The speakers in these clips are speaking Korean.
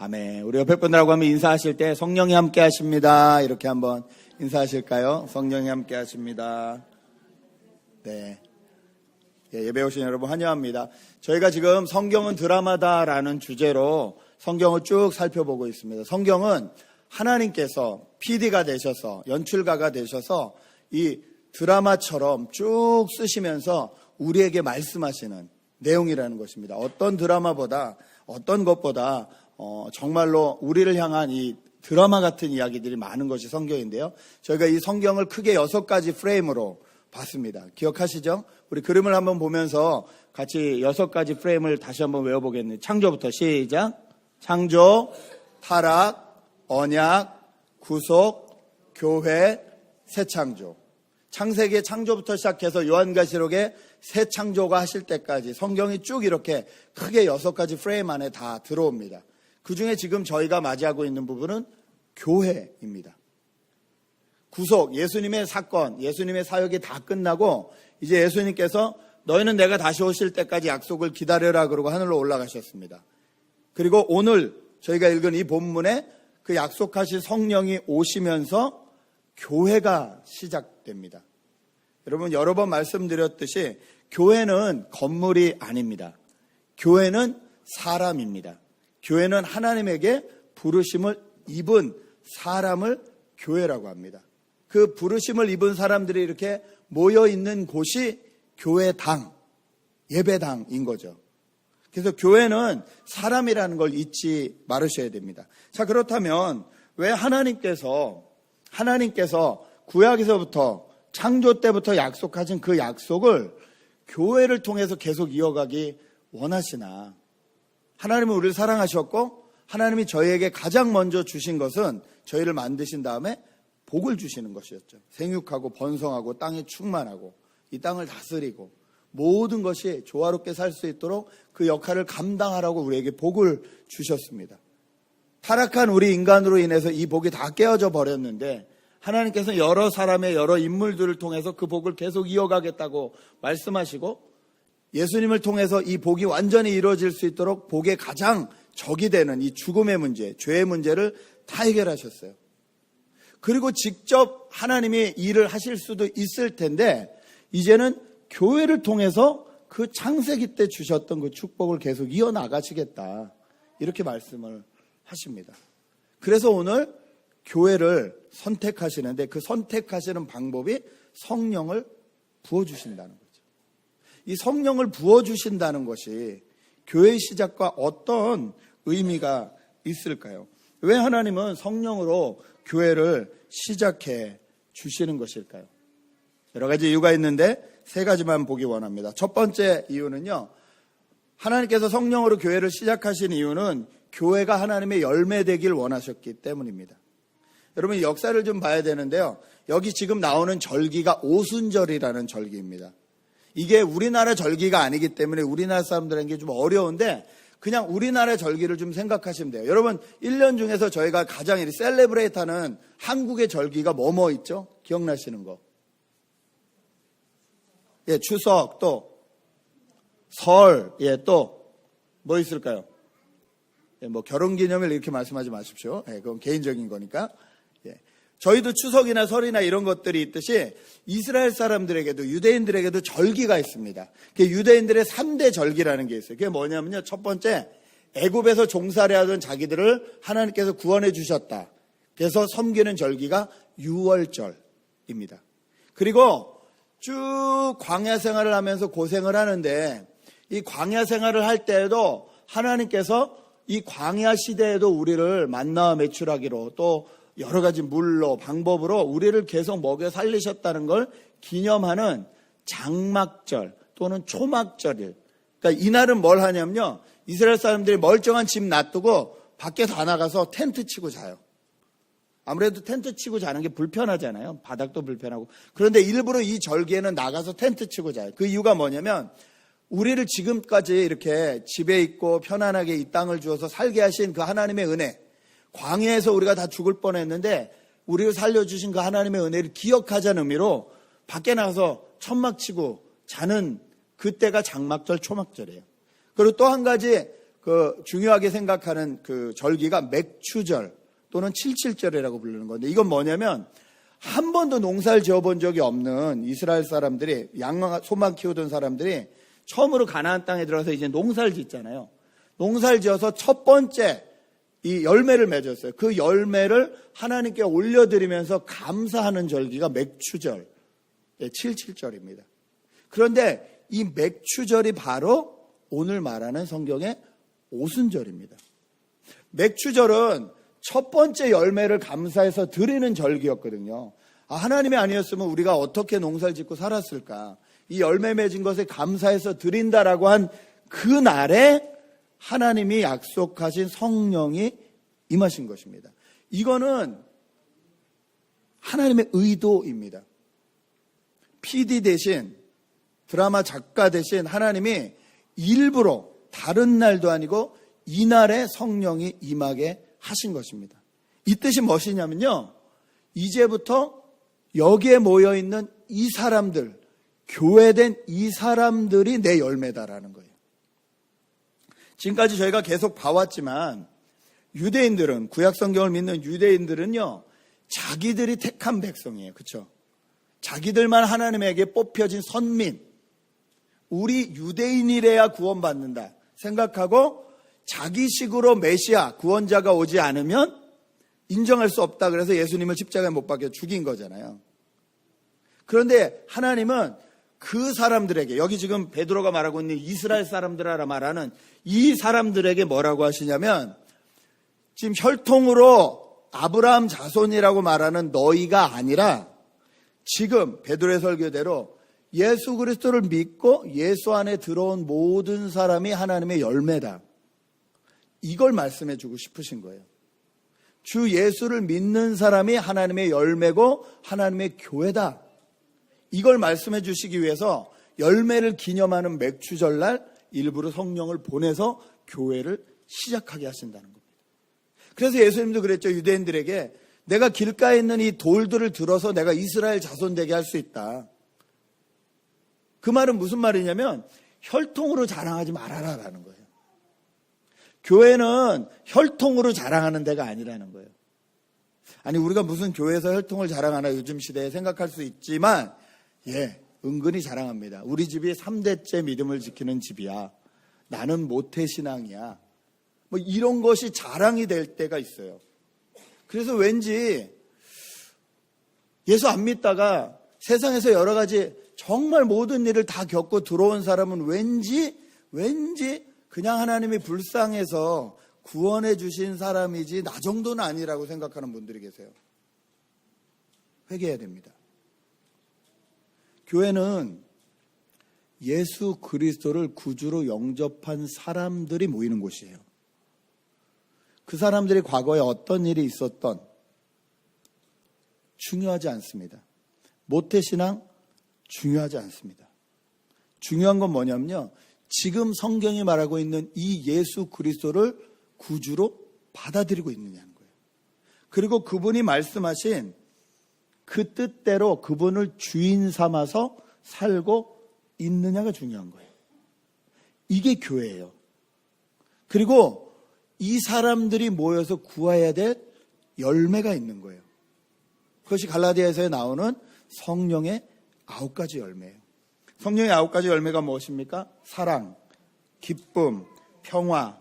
아멘. 우리 옆에 분들하고 한번 인사하실 때 성령이 함께 하십니다. 이렇게 한번 인사하실까요? 성령이 함께 하십니다. 네. 예배 오신 여러분 환영합니다. 저희가 지금 성경은 드라마다라는 주제로 성경을 쭉 살펴보고 있습니다. 성경은 하나님께서 PD가 되셔서 연출가가 되셔서 이 드라마처럼 쭉 쓰시면서 우리에게 말씀하시는 내용이라는 것입니다. 어떤 드라마보다 어떤 것보다 정말로 우리를 향한 이 드라마 같은 이야기들이 많은 것이 성경인데요. 저희가 이 성경을 크게 6가지 프레임으로 봤습니다. 기억하시죠? 우리 그림을 한번 보면서 같이 6가지 프레임을 다시 한번 외워보겠네요. 창조부터 시작. 창조, 타락, 언약, 구속, 교회, 새 창조. 창세기의 창조부터 시작해서 요한계시록의 새 창조가 하실 때까지 성경이 쭉 이렇게 크게 6가지 프레임 안에 다 들어옵니다. 그 중에 지금 저희가 맞이하고 있는 부분은 교회입니다. 구속, 예수님의 사건, 예수님의 사역이 다 끝나고 이제 예수님께서 너희는 내가 다시 오실 때까지 약속을 기다려라 그러고 하늘로 올라가셨습니다. 그리고 오늘 저희가 읽은 이 본문에 그 약속하신 성령이 오시면서 교회가 시작됩니다. 여러분 여러 번 말씀드렸듯이 교회는 건물이 아닙니다. 교회는 사람입니다. 교회는 하나님에게 부르심을 입은 사람을 교회라고 합니다. 그 부르심을 입은 사람들이 이렇게 모여있는 곳이 교회당, 예배당인 거죠. 그래서 교회는 사람이라는 걸 잊지 말으셔야 됩니다. 자, 그렇다면 왜 하나님께서 구약에서부터 창조 때부터 약속하신 그 약속을 교회를 통해서 계속 이어가기 원하시나? 하나님은 우리를 사랑하셨고 하나님이 저희에게 가장 먼저 주신 것은 저희를 만드신 다음에 복을 주시는 것이었죠. 생육하고 번성하고 땅에 충만하고 이 땅을 다스리고 모든 것이 조화롭게 살 수 있도록 그 역할을 감당하라고 우리에게 복을 주셨습니다. 타락한 우리 인간으로 인해서 이 복이 다 깨어져 버렸는데 하나님께서 여러 사람의 여러 인물들을 통해서 그 복을 계속 이어가겠다고 말씀하시고 예수님을 통해서 이 복이 완전히 이루어질 수 있도록 복의 가장 적이 되는 이 죽음의 문제, 죄의 문제를 다 해결하셨어요. 그리고 직접 하나님이 일을 하실 수도 있을 텐데 이제는 교회를 통해서 그 창세기 때 주셨던 그 축복을 계속 이어나가시겠다 이렇게 말씀을 하십니다. 그래서 오늘 교회를 선택하시는데 그 선택하시는 방법이 성령을 부어주신다는 거죠. 이 성령을 부어주신다는 것이 교회의 시작과 어떤 의미가 있을까요? 왜 하나님은 성령으로 교회를 시작해 주시는 것일까요? 여러 가지 이유가 있는데 3가지만 보기 원합니다. 첫 번째 이유는요, 하나님께서 성령으로 교회를 시작하신 이유는 교회가 하나님의 열매 되길 원하셨기 때문입니다. 여러분 역사를 좀 봐야 되는데요, 여기 지금 나오는 절기가 오순절이라는 절기입니다. 이게 우리나라 절기가 아니기 때문에 우리나라 사람들에게 좀 어려운데 그냥 우리나라 절기를 좀 생각하시면 돼요. 여러분 1년 중에서 저희가 가장 셀레브레이트하는 한국의 절기가 뭐뭐 있죠? 기억나시는 거? 예, 추석, 또 설, 예, 또 뭐 있을까요? 예, 뭐 결혼기념일 이렇게 말씀하지 마십시오. 예, 그건 개인적인 거니까. 예. 저희도 추석이나 설이나 이런 것들이 있듯이 이스라엘 사람들에게도 유대인들에게도 절기가 있습니다. 그게 유대인들의 3대 절기라는 게 있어요. 그게 뭐냐면요, 첫 번째 애굽에서 종살이하던 자기들을 하나님께서 구원해 주셨다. 그래서 섬기는 절기가 유월절입니다. 그리고 쭉 광야 생활을 하면서 고생을 하는데 이 광야 생활을 할 때에도 하나님께서 이 광야 시대에도 우리를 만나와 매출하기로 또 여러 가지 물로 방법으로 우리를 계속 먹여 살리셨다는 걸 기념하는 장막절 또는 초막절일. 그러니까 이날은 뭘 하냐면요, 이스라엘 사람들이 멀쩡한 집 놔두고 밖에 다 나가서 텐트 치고 자요. 아무래도 텐트 치고 자는 게 불편하잖아요. 바닥도 불편하고. 그런데 일부러 이 절기에는 나가서 텐트 치고 자요. 그 이유가 뭐냐면 우리를 지금까지 이렇게 집에 있고 편안하게 이 땅을 주어서 살게 하신 그 하나님의 은혜, 광야에서 우리가 다 죽을 뻔했는데 우리를 살려주신 그 하나님의 은혜를 기억하자는 의미로 밖에 나가서 천막 치고 자는 그때가 장막절, 초막절이에요. 그리고 또 한 가지 중요하게 생각하는 그 절기가 맥추절 또는 칠칠절이라고 부르는 건데, 이건 뭐냐면 한 번도 농사를 지어본 적이 없는 이스라엘 사람들이, 소만 키우던 사람들이 처음으로 가나안 땅에 들어가서 이제 농사를 짓잖아요. 농사를 지어서 첫 번째 이 열매를 맺었어요. 그 열매를 하나님께 올려드리면서 감사하는 절기가 맥추절, 칠칠절입니다. 그런데 이 맥추절이 바로 오늘 말하는 성경의 오순절입니다. 맥추절은 첫 번째 열매를 감사해서 드리는 절기였거든요. 하나님이 아니었으면 우리가 어떻게 농사를 짓고 살았을까? 이 열매 맺은 것에 감사해서 드린다라고 한 그 날에 하나님이 약속하신 성령이 임하신 것입니다. 이거는 하나님의 의도입니다. PD 대신, 드라마 작가 대신 하나님이 일부러 다른 날도 아니고 이날에 성령이 임하게 하신 것입니다. 이 뜻이 무엇이냐면요, 이제부터 여기에 모여있는 이 사람들, 교회된 이 사람들이 내 열매다라는 거예요. 지금까지 저희가 계속 봐왔지만 유대인들은, 구약 성경을 믿는 유대인들은요, 자기들이 택한 백성이에요. 그렇죠? 자기들만 하나님에게 뽑혀진 선민, 우리 유대인이래야 구원받는다 생각하고 자기식으로 메시아, 구원자가 오지 않으면 인정할 수 없다. 그래서 예수님을 십자가에 못 박혀 죽인 거잖아요. 그런데 하나님은 그 사람들에게, 여기 지금 베드로가 말하고 있는 이스라엘 사람들이라 말하는 이 사람들에게 뭐라고 하시냐면, 지금 혈통으로 아브라함 자손이라고 말하는 너희가 아니라 지금 베드로의 설교대로 예수 그리스도를 믿고 예수 안에 들어온 모든 사람이 하나님의 열매다. 이걸 말씀해 주고 싶으신 거예요. 주 예수를 믿는 사람이 하나님의 열매고 하나님의 교회다. 이걸 말씀해 주시기 위해서 열매를 기념하는 맥추절날 일부러 성령을 보내서 교회를 시작하게 하신다는 겁니다. 그래서 예수님도 그랬죠. 유대인들에게 내가 길가에 있는 이 돌들을 들어서 내가 이스라엘 자손 되게 할 수 있다. 그 말은 무슨 말이냐면 혈통으로 자랑하지 말아라라는 거예요. 교회는 혈통으로 자랑하는 데가 아니라는 거예요. 아니, 우리가 무슨 교회에서 혈통을 자랑하나 요즘 시대에 생각할 수 있지만, 은근히 자랑합니다. 우리 집이 3대째 믿음을 지키는 집이야. 나는 모태신앙이야. 뭐 이런 것이 자랑이 될 때가 있어요. 그래서 왠지 예수 안 믿다가 세상에서 여러 가지 정말 모든 일을 다 겪고 들어온 사람은 왠지 그냥 하나님이 불쌍해서 구원해 주신 사람이지 나 정도는 아니라고 생각하는 분들이 계세요. 회개해야 됩니다. 교회는 예수 그리스도를 구주로 영접한 사람들이 모이는 곳이에요. 그 사람들이 과거에 어떤 일이 있었던 중요하지 않습니다. 모태신앙 중요하지 않습니다. 중요한 건 뭐냐면요, 지금 성경이 말하고 있는 이 예수 그리스도를 구주로 받아들이고 있느냐는 거예요. 그리고 그분이 말씀하신 그 뜻대로 그분을 주인 삼아서 살고 있느냐가 중요한 거예요. 이게 교회예요. 그리고 이 사람들이 모여서 구해야 될 열매가 있는 거예요. 그것이 갈라디아에서 나오는 성령의 9가지 열매예요. 성령의 9가지 열매가 무엇입니까? 사랑, 기쁨, 평화,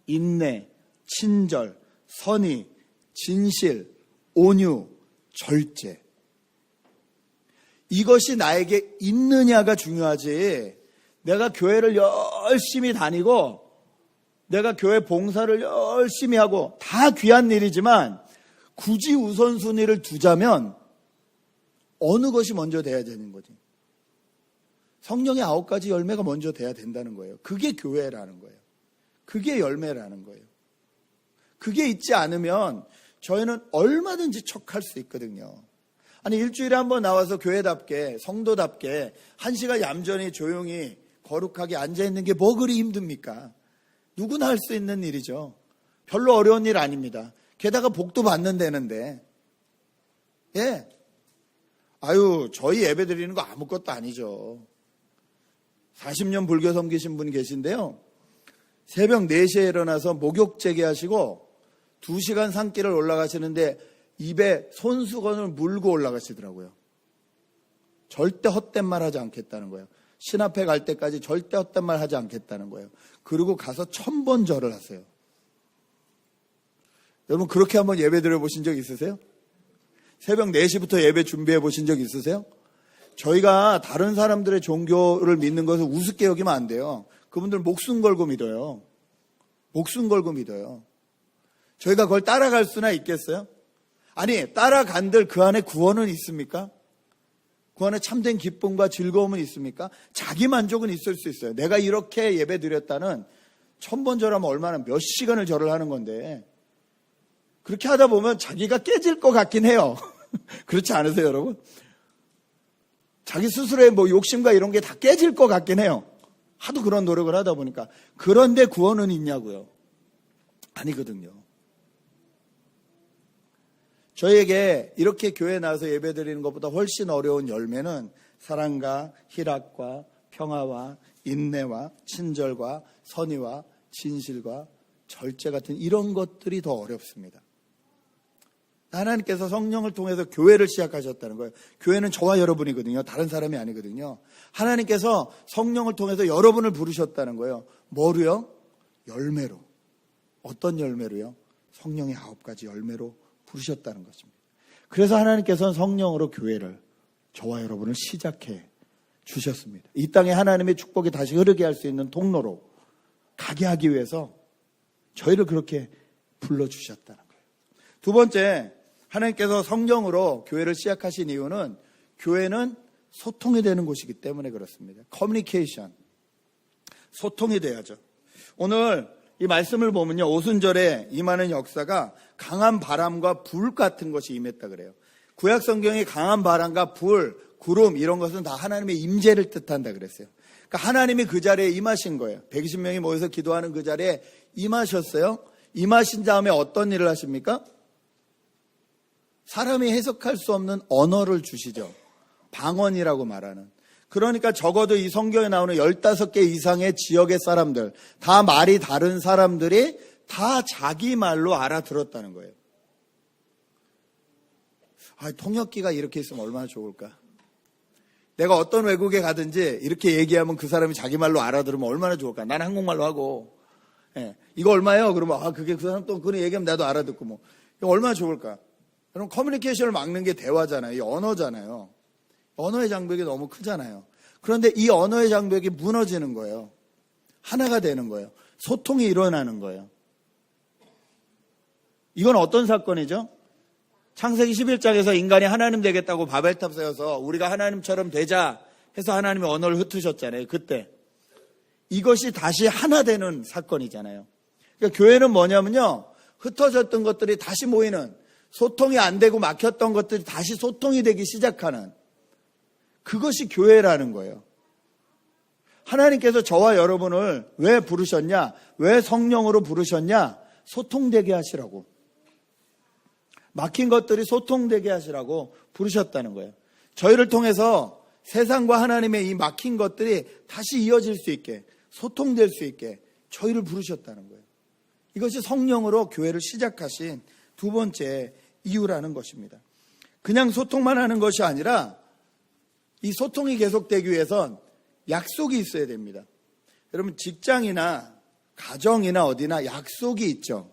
인내, 친절, 선의, 진실, 온유, 절제. 이것이 나에게 있느냐가 중요하지, 내가 교회를 열심히 다니고 내가 교회 봉사를 열심히 하고 다 귀한 일이지만 굳이 우선순위를 두자면 어느 것이 먼저 돼야 되는 거지? 성령의 9가지 열매가 먼저 돼야 된다는 거예요. 그게 교회라는 거예요. 그게 열매라는 거예요. 그게 있지 않으면 저희는 얼마든지 척할 수 있거든요. 아니, 일주일에 한번 나와서 교회답게, 성도답게 1시간 얌전히 조용히 거룩하게 앉아있는 게 뭐 그리 힘듭니까? 누구나 할 수 있는 일이죠. 별로 어려운 일 아닙니다. 게다가 복도 받는 데는데. 저희 예배 드리는 거 아무것도 아니죠. 40년 불교 섬기신 분 계신데요, 새벽 4시에 일어나서 목욕 재개하시고 2시간 산길을 올라가시는데 입에 손수건을 물고 올라가시더라고요. 절대 헛된 말 하지 않겠다는 거예요. 신 앞에 갈 때까지 절대 헛된 말 하지 않겠다는 거예요. 그리고 가서 1000번 절을 하세요. 여러분 그렇게 한번 예배 드려보신 적 있으세요? 새벽 4시부터 예배 준비해 보신 적 있으세요? 저희가 다른 사람들의 종교를 믿는 것을 우습게 여기면 안 돼요. 그분들 목숨 걸고 믿어요. 목숨 걸고 믿어요. 저희가 그걸 따라갈 수나 있겠어요? 아니, 따라간들 그 안에 구원은 있습니까? 그 안에 참된 기쁨과 즐거움은 있습니까? 자기 만족은 있을 수 있어요. 내가 이렇게 예배 드렸다는 1000번 절하면 얼마나 몇 시간을 절을 하는 건데 그렇게 하다 보면 자기가 깨질 것 같긴 해요. 그렇지 않으세요, 여러분? 자기 스스로의 뭐 욕심과 이런 게 다 깨질 것 같긴 해요. 하도 그런 노력을 하다 보니까. 그런데 구원은 있냐고요? 아니거든요. 저희에게 이렇게 교회에 나와서 예배 드리는 것보다 훨씬 어려운 열매는 사랑과 희락과 평화와 인내와 친절과 선의와 진실과 절제 같은 이런 것들이 더 어렵습니다. 하나님께서 성령을 통해서 교회를 시작하셨다는 거예요. 교회는 저와 여러분이거든요. 다른 사람이 아니거든요. 하나님께서 성령을 통해서 여러분을 부르셨다는 거예요. 뭐로요? 열매로. 어떤 열매로요? 성령의 9가지 열매로 부르셨다는 것입니다. 그래서 하나님께서는 성령으로 교회를 저와 여러분을 시작해 주셨습니다. 이 땅에 하나님의 축복이 다시 흐르게 할 수 있는 통로로 가게 하기 위해서 저희를 그렇게 불러주셨다는 거예요. 두 번째, 하나님께서 성령으로 교회를 시작하신 이유는 교회는 소통이 되는 곳이기 때문에 그렇습니다. 커뮤니케이션. 소통이 돼야죠. 오늘 이 말씀을 보면요. 오순절에 임하는 역사가 강한 바람과 불 같은 것이 임했다 그래요. 구약 성경에 강한 바람과 불, 구름 이런 것은 다 하나님의 임재를 뜻한다 그랬어요. 그러니까 하나님이 그 자리에 임하신 거예요. 120명이 모여서 기도하는 그 자리에 임하셨어요. 임하신 다음에 어떤 일을 하십니까? 사람이 해석할 수 없는 언어를 주시죠. 방언이라고 말하는. 그러니까 적어도 이 성경에 나오는 15개 이상의 지역의 사람들, 다 말이 다른 사람들이 다 자기 말로 알아들었다는 거예요. 통역기가 이렇게 있으면 얼마나 좋을까? 내가 어떤 외국에 가든지 이렇게 얘기하면 그 사람이 자기 말로 알아들으면 얼마나 좋을까? 난 한국말로 하고, 이거 얼마예요? 그러면 그게 그 사람 또 그런 얘기하면 나도 알아듣고 뭐. 이거 얼마나 좋을까? 여러분 커뮤니케이션을 막는 게 대화잖아요. 이 언어잖아요. 언어의 장벽이 너무 크잖아요. 그런데 이 언어의 장벽이 무너지는 거예요. 하나가 되는 거예요. 소통이 일어나는 거예요. 이건 어떤 사건이죠? 창세기 11장에서 인간이 하나님 되겠다고 바벨탑 세워서 우리가 하나님처럼 되자 해서 하나님의 언어를 흩으셨잖아요. 그때. 이것이 다시 하나 되는 사건이잖아요. 그러니까 교회는 뭐냐면요. 흩어졌던 것들이 다시 모이는, 소통이 안 되고 막혔던 것들이 다시 소통이 되기 시작하는, 그것이 교회라는 거예요. 하나님께서 저와 여러분을 왜 부르셨냐? 왜 성령으로 부르셨냐? 소통되게 하시라고. 막힌 것들이 소통되게 하시라고 부르셨다는 거예요. 저희를 통해서 세상과 하나님의 이 막힌 것들이 다시 이어질 수 있게, 소통될 수 있게 저희를 부르셨다는 거예요. 이것이 성령으로 교회를 시작하신 두 번째 이유라는 것입니다. 그냥 소통만 하는 것이 아니라 이 소통이 계속되기 위해선 약속이 있어야 됩니다. 여러분 직장이나 가정이나 어디나 약속이 있죠.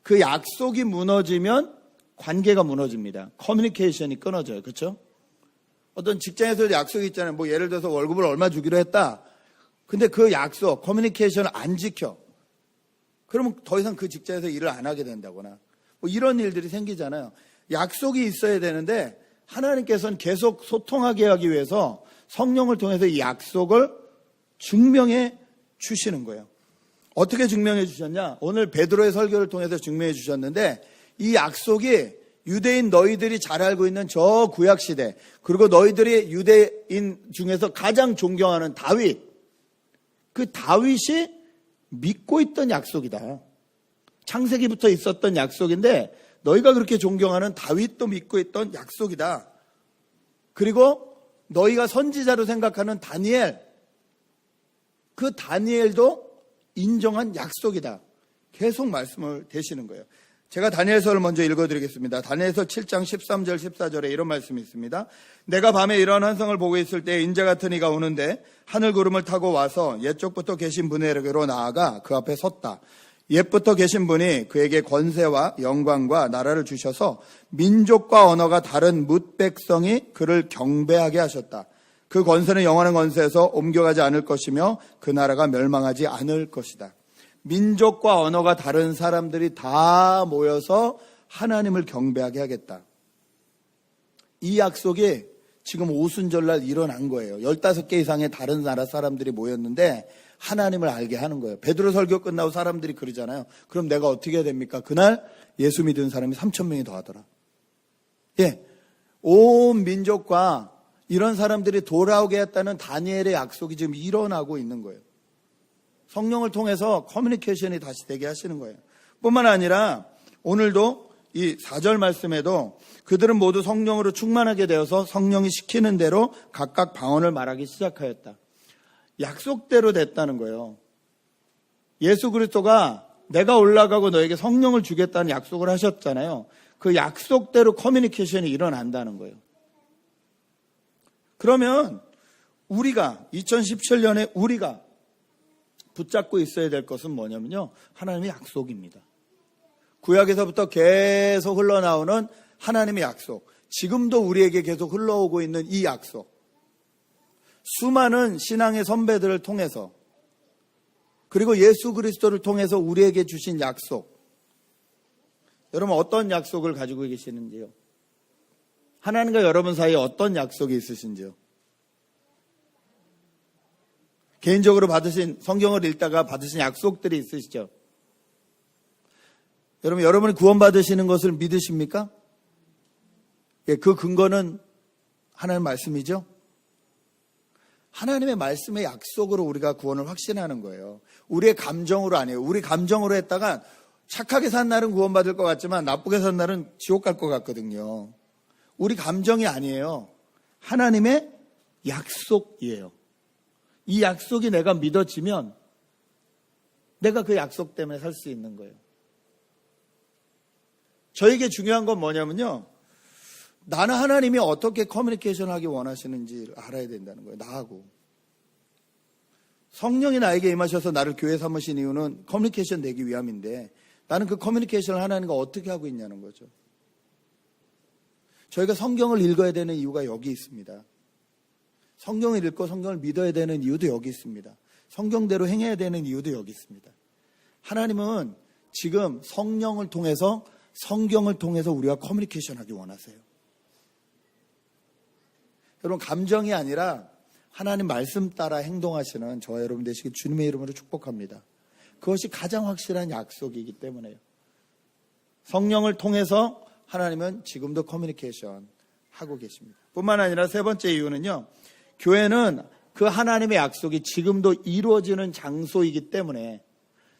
그 약속이 무너지면 관계가 무너집니다. 커뮤니케이션이 끊어져요. 그렇죠? 어떤 직장에서 약속이 있잖아요. 뭐 예를 들어서 월급을 얼마 주기로 했다. 근데 그 약속, 커뮤니케이션을 안 지켜. 그러면 더 이상 그 직장에서 일을 안 하게 된다거나 뭐 이런 일들이 생기잖아요. 약속이 있어야 되는데 하나님께서는 계속 소통하게 하기 위해서 성령을 통해서 이 약속을 증명해 주시는 거예요. 어떻게 증명해 주셨냐? 오늘 베드로의 설교를 통해서 증명해 주셨는데 이 약속이 유대인 너희들이 잘 알고 있는 저 구약시대, 그리고 너희들이 유대인 중에서 가장 존경하는 다윗, 그 다윗이 믿고 있던 약속이다. 창세기부터 있었던 약속인데 너희가 그렇게 존경하는 다윗도 믿고 있던 약속이다. 그리고 너희가 선지자로 생각하는 다니엘, 그 다니엘도 인정한 약속이다. 계속 말씀을 대시는 거예요. 제가 다니엘서를 먼저 읽어드리겠습니다. 다니엘서 7장 13절 14절에 이런 말씀이 있습니다. 내가 밤에 이러한 환상을 보고 있을 때 인자 같은 이가 오는데 하늘 구름을 타고 와서 옛쪽부터 계신 분에게로 나아가 그 앞에 섰다. 옛부터 계신 분이 그에게 권세와 영광과 나라를 주셔서 민족과 언어가 다른 뭇 백성이 그를 경배하게 하셨다. 그 권세는 영원한 권세에서 옮겨가지 않을 것이며 그 나라가 멸망하지 않을 것이다. 민족과 언어가 다른 사람들이 다 모여서 하나님을 경배하게 하겠다. 이 약속이 지금 오순절날 일어난 거예요. 15개 이상의 다른 나라 사람들이 모였는데 하나님을 알게 하는 거예요. 베드로 설교 끝나고 사람들이 그러잖아요. 그럼 내가 어떻게 해야 됩니까? 그날 예수 믿은 사람이 3,000명이 더 하더라. 예, 온 민족과 이런 사람들이 돌아오게 했다는 다니엘의 약속이 지금 일어나고 있는 거예요. 성령을 통해서 커뮤니케이션이 다시 되게 하시는 거예요. 뿐만 아니라 오늘도 이 4절 말씀에도 그들은 모두 성령으로 충만하게 되어서 성령이 시키는 대로 각각 방언을 말하기 시작하였다. 약속대로 됐다는 거예요. 예수 그리스도가 내가 올라가고 너에게 성령을 주겠다는 약속을 하셨잖아요. 그 약속대로 커뮤니케이션이 일어난다는 거예요. 그러면 우리가 2017년에 우리가 붙잡고 있어야 될 것은 뭐냐면요, 하나님의 약속입니다. 구약에서부터 계속 흘러나오는 하나님의 약속, 지금도 우리에게 계속 흘러오고 있는 이 약속, 수많은 신앙의 선배들을 통해서 그리고 예수 그리스도를 통해서 우리에게 주신 약속, 여러분 어떤 약속을 가지고 계시는지요? 하나님과 여러분 사이에 어떤 약속이 있으신지요? 개인적으로 받으신, 성경을 읽다가 받으신 약속들이 있으시죠? 여러분이 구원받으시는 것을 믿으십니까? 예, 그 근거는 하나님 말씀이죠? 하나님의 말씀의 약속으로 우리가 구원을 확신하는 거예요. 우리의 감정으로 아니에요. 우리 감정으로 했다가 착하게 산 날은 구원받을 것 같지만 나쁘게 산 날은 지옥 갈 것 같거든요. 우리 감정이 아니에요. 하나님의 약속이에요. 이 약속이 내가 믿어지면 내가 그 약속 때문에 살 수 있는 거예요. 저에게 중요한 건 뭐냐면요, 나는 하나님이 어떻게 커뮤니케이션 하기 원하시는지 알아야 된다는 거예요. 나하고. 성령이 나에게 임하셔서 나를 교회 삼으신 이유는 커뮤니케이션 되기 위함인데 나는 그 커뮤니케이션을 하나님과 어떻게 하고 있냐는 거죠. 저희가 성경을 읽어야 되는 이유가 여기 있습니다. 성경을 읽고 성경을 믿어야 되는 이유도 여기 있습니다. 성경대로 행해야 되는 이유도 여기 있습니다. 하나님은 지금 성령을 통해서, 성경을 통해서 우리가 커뮤니케이션 하기 원하세요. 여러분, 감정이 아니라 하나님 말씀 따라 행동하시는 저와 여러분 되시길 주님의 이름으로 축복합니다. 그것이 가장 확실한 약속이기 때문에요. 성령을 통해서 하나님은 지금도 커뮤니케이션 하고 계십니다. 뿐만 아니라 세 번째 이유는요, 교회는 그 하나님의 약속이 지금도 이루어지는 장소이기 때문에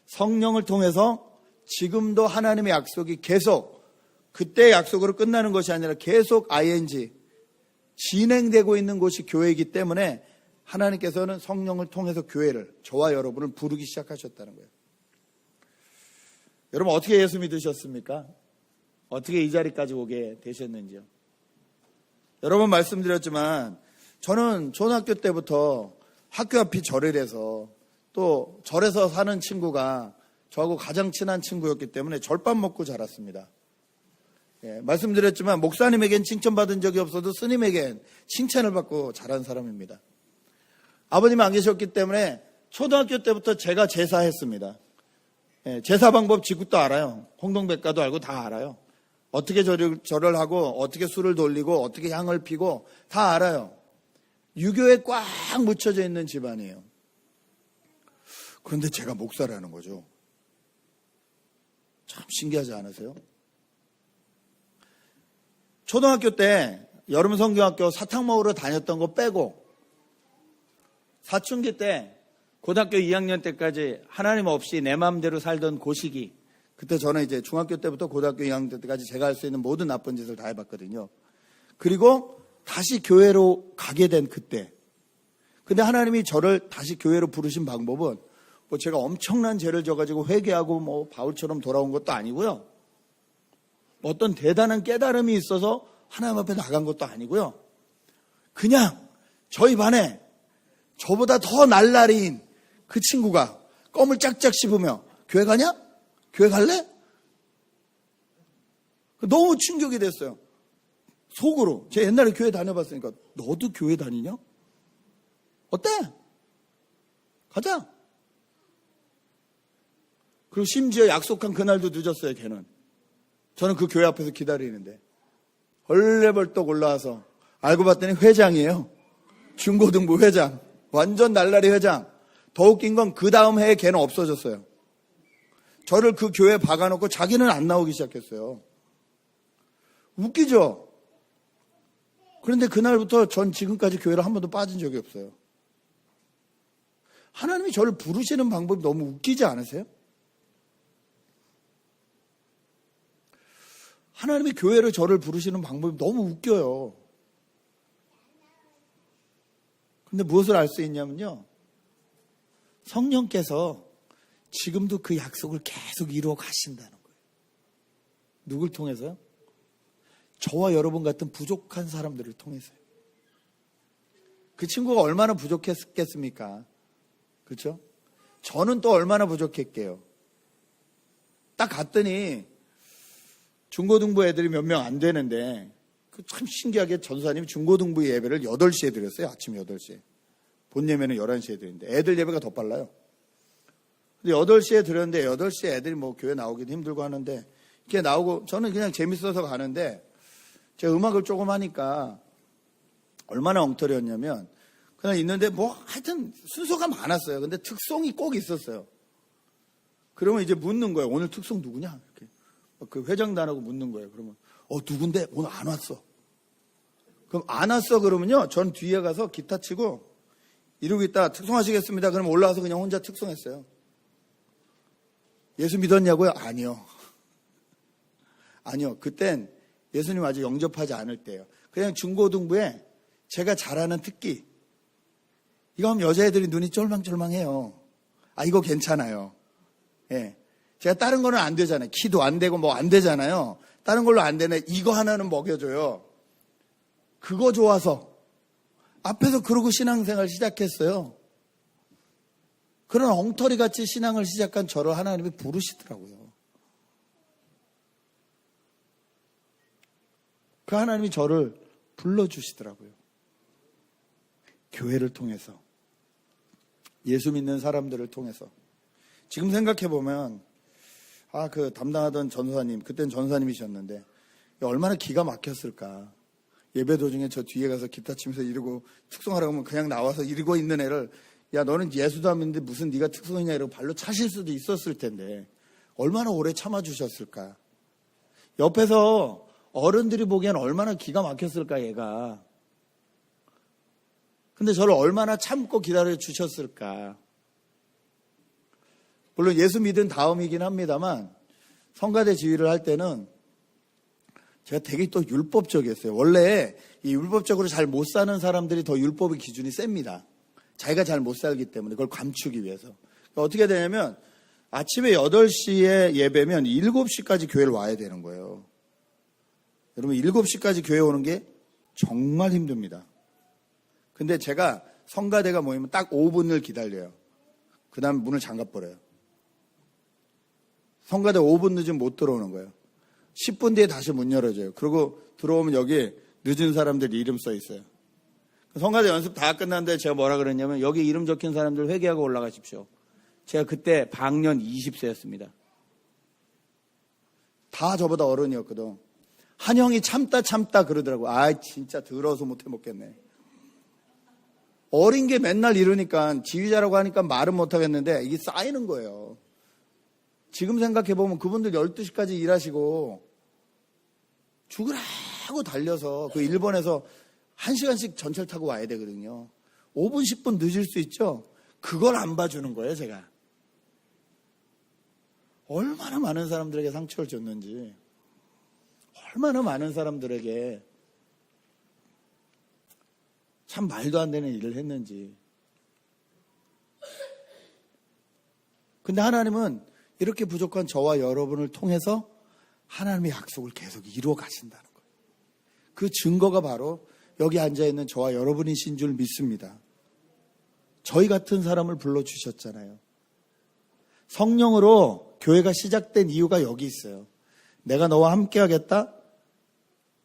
성령을 통해서 지금도 하나님의 약속이 계속 그때의 약속으로 끝나는 것이 아니라 계속 ing 진행되고 있는 곳이 교회이기 때문에 하나님께서는 성령을 통해서 교회를, 저와 여러분을 부르기 시작하셨다는 거예요. 여러분 어떻게 예수 믿으셨습니까? 어떻게 이 자리까지 오게 되셨는지요? 여러 번 말씀드렸지만 저는 초등학교 때부터 학교 앞이 절이라서, 또 절에서 사는 친구가 저하고 가장 친한 친구였기 때문에 절밥 먹고 자랐습니다. 예, 말씀드렸지만 목사님에겐 칭찬받은 적이 없어도 스님에겐 칭찬을 받고 자란 사람입니다. 아버님이 안 계셨기 때문에 초등학교 때부터 제가 제사했습니다. 예, 제사 방법 지금도 알아요. 홍동백과도 알고 다 알아요. 어떻게 절을 하고 어떻게 술을 돌리고 어떻게 향을 피고 다 알아요. 유교에 꽉 묻혀져 있는 집안이에요. 그런데 제가 목사라는 거죠. 참 신기하지 않으세요? 초등학교 때 여름 성경학교 사탕 먹으러 다녔던 거 빼고 사춘기 때 고등학교 2학년 때까지 하나님 없이 내 마음대로 살던 그 시기, 그때 저는 이제 중학교 때부터 고등학교 2학년 때까지 제가 할 수 있는 모든 나쁜 짓을 다 해봤거든요. 그리고 다시 교회로 가게 된 그때, 근데 하나님이 저를 다시 교회로 부르신 방법은 뭐 제가 엄청난 죄를 져가지고 회개하고 뭐 바울처럼 돌아온 것도 아니고요. 어떤 대단한 깨달음이 있어서 하나님 앞에 나간 것도 아니고요. 그냥 저희 반에 저보다 더 날라리인 그 친구가 껌을 짝짝 씹으며 교회 가냐? 교회 갈래? 너무 충격이 됐어요. 속으로. 제가 옛날에 교회 다녀봤으니까 너도 교회 다니냐? 어때? 가자. 그리고 심지어 약속한 그날도 늦었어요, 걔는. 저는 그 교회 앞에서 기다리는데 벌레벌떡 올라와서 알고 봤더니 회장이에요. 중고등부 회장. 완전 날라리 회장. 더 웃긴 건 그 다음 해에 걔는 없어졌어요. 저를 그 교회에 박아놓고 자기는 안 나오기 시작했어요. 웃기죠? 그런데 그날부터 전 지금까지 교회를 한 번도 빠진 적이 없어요. 하나님이 저를 부르시는 방법이 너무 웃기지 않으세요? 하나님이 교회를 저를 부르시는 방법이 너무 웃겨요. 근데 무엇을 알 수 있냐면요. 성령께서 지금도 그 약속을 계속 이루어 가신다는 거예요. 누굴 통해서요? 저와 여러분 같은 부족한 사람들을 통해서요. 그 친구가 얼마나 부족했겠습니까? 그렇죠? 저는 또 얼마나 부족했게요. 딱 갔더니 중고등부 애들이 몇 명 안 되는데 참 신기하게 전사님이 중고등부 예배를 8시에 드렸어요. 아침 8시에. 본 예배는 11시에 드리는데 애들 예배가 더 빨라요. 근데 8시에 드렸는데 8시에 애들이 뭐 교회 나오기도 힘들고 하는데 이렇게 나오고 저는 그냥 재밌어서 가는데 제가 음악을 조금 하니까 얼마나 엉터리였냐면 그냥 있는데 뭐 하여튼 순서가 많았어요. 근데 특송이 꼭 있었어요. 그러면 이제 묻는 거예요. 오늘 특송 누구냐? 이렇게. 그 회장단하고 묻는 거예요. 그러면 누군데? 오늘 안 왔어. 그럼 안 왔어 그러면요. 전 뒤에 가서 기타 치고 이러고 있다 특송하시겠습니다. 그러면 올라와서 그냥 혼자 특송했어요. 예수 믿었냐고요? 아니요. 아니요. 그땐 예수님 아직 영접하지 않을 때예요. 그냥 중고등부에 제가 잘하는 특기. 이거 하면 여자애들이 눈이 쫄망쫄망해요. 아, 이거 괜찮아요. 예. 제가 다른 거는 안 되잖아요. 키도 안 되고 뭐 안 되잖아요. 다른 걸로 안 되네. 이거 하나는 먹여줘요. 그거 좋아서 앞에서 그러고 신앙생활 시작했어요. 그런 엉터리같이 신앙을 시작한 저를 하나님이 부르시더라고요. 그 하나님이 저를 불러주시더라고요. 교회를 통해서. 예수 믿는 사람들을 통해서. 지금 생각해보면 그 담당하던 전사님, 그땐 전사님이셨는데 얼마나 기가 막혔을까. 예배 도중에 저 뒤에 가서 기타 치면서 이러고 특송하라고 하면 그냥 나와서 이러고 있는 애를 야 너는 예수도 안 믿는데 무슨 네가 특송이냐 이러고 발로 차실 수도 있었을 텐데 얼마나 오래 참아주셨을까. 옆에서 어른들이 보기엔 얼마나 기가 막혔을까 얘가. 근데 저를 얼마나 참고 기다려 주셨을까. 물론 예수 믿은 다음이긴 합니다만 성가대 지휘를 할 때는 제가 되게 또 율법적이었어요. 원래 이 율법적으로 잘 못 사는 사람들이 더 율법의 기준이 셉니다. 자기가 잘 못 살기 때문에 그걸 감추기 위해서. 그러니까 어떻게 되냐면 아침에 8시에 예배면 7시까지 교회를 와야 되는 거예요. 여러분 7시까지 교회 오는 게 정말 힘듭니다. 근데 제가 성가대가 모이면 딱 5분을 기다려요. 그 다음 문을 잠가버려요. 성가대 5분 늦으면 못 들어오는 거예요. 10분 뒤에 다시 문 열어줘요. 그리고 들어오면 여기 늦은 사람들 이름 써 있어요. 성가대 연습 다 끝났는데 제가 뭐라 그랬냐면 여기 이름 적힌 사람들 회개하고 올라가십시오. 제가 그때 방년 20세였습니다. 다 저보다 어른이었거든. 한 형이 참다 그러더라고. 진짜 더러워서 못 해먹겠네. 어린 게 맨날 이러니까 지휘자라고 하니까 말은 못하겠는데 이게 쌓이는 거예요. 지금 생각해보면 그분들 12시까지 일하시고 죽으라고 달려서 그 일본에서 1시간씩 전철 타고 와야 되거든요. 5분 10분 늦을 수 있죠. 그걸 안 봐주는 거예요 제가. 얼마나 많은 사람들에게 상처를 줬는지, 얼마나 많은 사람들에게 참 말도 안 되는 일을 했는지. 근데 하나님은 이렇게 부족한 저와 여러분을 통해서 하나님의 약속을 계속 이루어 가신다는 거예요. 그 증거가 바로 여기 앉아있는 저와 여러분이신 줄 믿습니다. 저희 같은 사람을 불러주셨잖아요. 성령으로 교회가 시작된 이유가 여기 있어요. 내가 너와 함께 하겠다.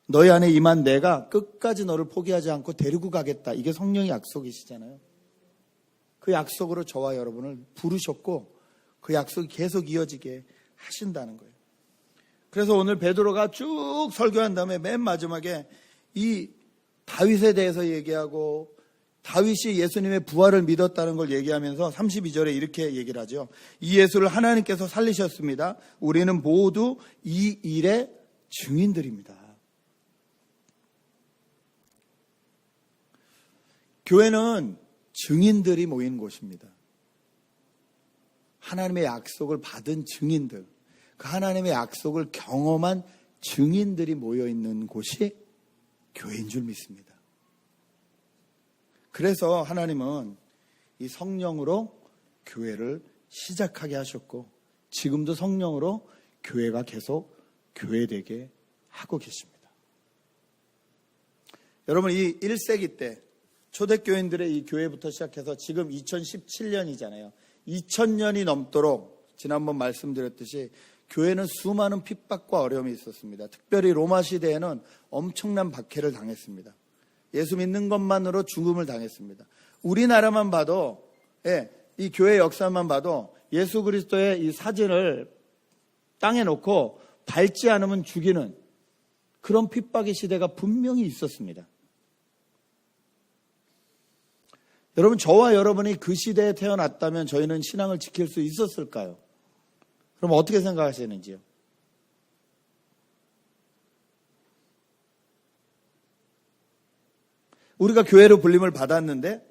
너희 안에 임한 내가 끝까지 너를 포기하지 않고 데리고 가겠다. 이게 성령의 약속이시잖아요. 그 약속으로 저와 여러분을 부르셨고 그 약속이 계속 이어지게 하신다는 거예요. 그래서 오늘 베드로가 쭉 설교한 다음에 맨 마지막에 이 다윗에 대해서 얘기하고 다윗이 예수님의 부활을 믿었다는 걸 얘기하면서 32절에 이렇게 얘기를 하죠. 이 예수를 하나님께서 살리셨습니다. 우리는 모두 이 일의 증인들입니다. 교회는 증인들이 모인 곳입니다. 하나님의 약속을 받은 증인들, 그 하나님의 약속을 경험한 증인들이 모여있는 곳이 교회인 줄 믿습니다. 그래서 하나님은 이 성령으로 교회를 시작하게 하셨고 지금도 성령으로 교회가 계속 교회되게 하고 계십니다. 여러분, 이 1세기 때 초대교인들의 이 교회부터 시작해서 지금 2017년이잖아요. 2000년이 넘도록 지난번 말씀드렸듯이 교회는 수많은 핍박과 어려움이 있었습니다. 특별히 로마 시대에는 엄청난 박해를 당했습니다. 예수 믿는 것만으로 죽음을 당했습니다. 우리나라만 봐도, 이 교회 역사만 봐도 예수 그리스도의 이 사진을 땅에 놓고 밟지 않으면 죽이는 그런 핍박의 시대가 분명히 있었습니다. 여러분, 저와 여러분이 그 시대에 태어났다면 저희는 신앙을 지킬 수 있었을까요? 그럼 어떻게 생각하시는지요? 우리가 교회로 불림을 받았는데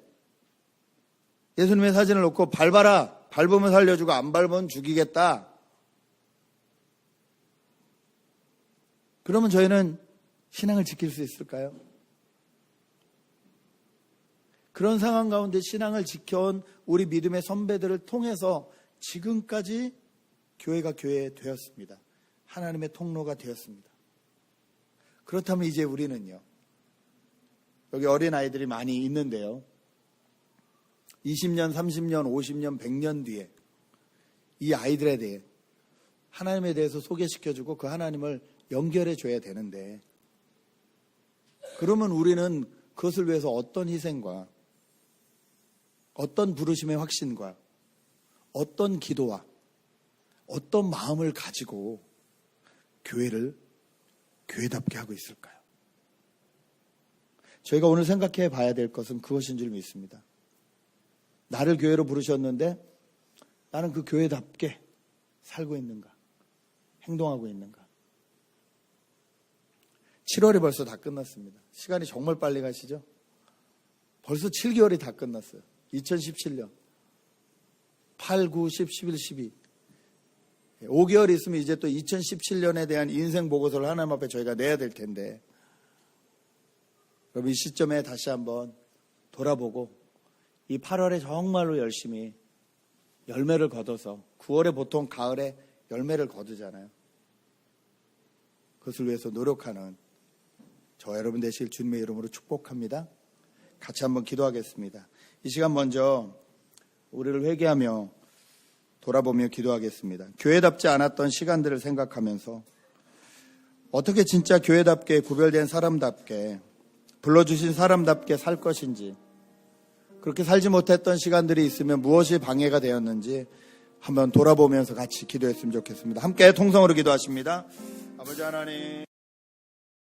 예수님의 사진을 놓고 밟아라. 밟으면 살려주고 안 밟으면 죽이겠다. 그러면 저희는 신앙을 지킬 수 있을까요? 그런 상황 가운데 신앙을 지켜온 우리 믿음의 선배들을 통해서 지금까지 교회가 교회 되었습니다. 하나님의 통로가 되었습니다. 그렇다면 이제 우리는요. 여기 어린아이들이 많이 있는데요. 20년, 30년, 50년, 100년 뒤에 이 아이들에 대해 하나님에 대해서 소개시켜주고 그 하나님을 연결해줘야 되는데 그러면 우리는 그것을 위해서 어떤 희생과 어떤 부르심의 확신과 어떤 기도와 어떤 마음을 가지고 교회를 교회답게 하고 있을까요? 저희가 오늘 생각해 봐야 될 것은 그것인 줄 믿습니다. 나를 교회로 부르셨는데 나는 그 교회답게 살고 있는가? 행동하고 있는가? 7월이 벌써 다 끝났습니다. 시간이 정말 빨리 가시죠? 벌써 7개월이 다 끝났어요. 2017년 8, 9, 10, 11, 12 5개월 있으면 이제 또 2017년에 대한 인생 보고서를 하나님 앞에 저희가 내야 될 텐데 그럼 이 시점에 다시 한번 돌아보고 이 8월에 정말로 열심히 열매를 거둬서 9월에 보통 가을에 열매를 거두잖아요. 그것을 위해서 노력하는 저 여러분 되실 주님의 이름으로 축복합니다. 같이 한번 기도하겠습니다. 이 시간 먼저 우리를 회개하며 돌아보며 기도하겠습니다. 교회답지 않았던 시간들을 생각하면서 어떻게 진짜 교회답게 구별된 사람답게 불러주신 사람답게 살 것인지 그렇게 살지 못했던 시간들이 있으면 무엇이 방해가 되었는지 한번 돌아보면서 같이 기도했으면 좋겠습니다. 함께 통성으로 기도하십니다. 아버지 하나님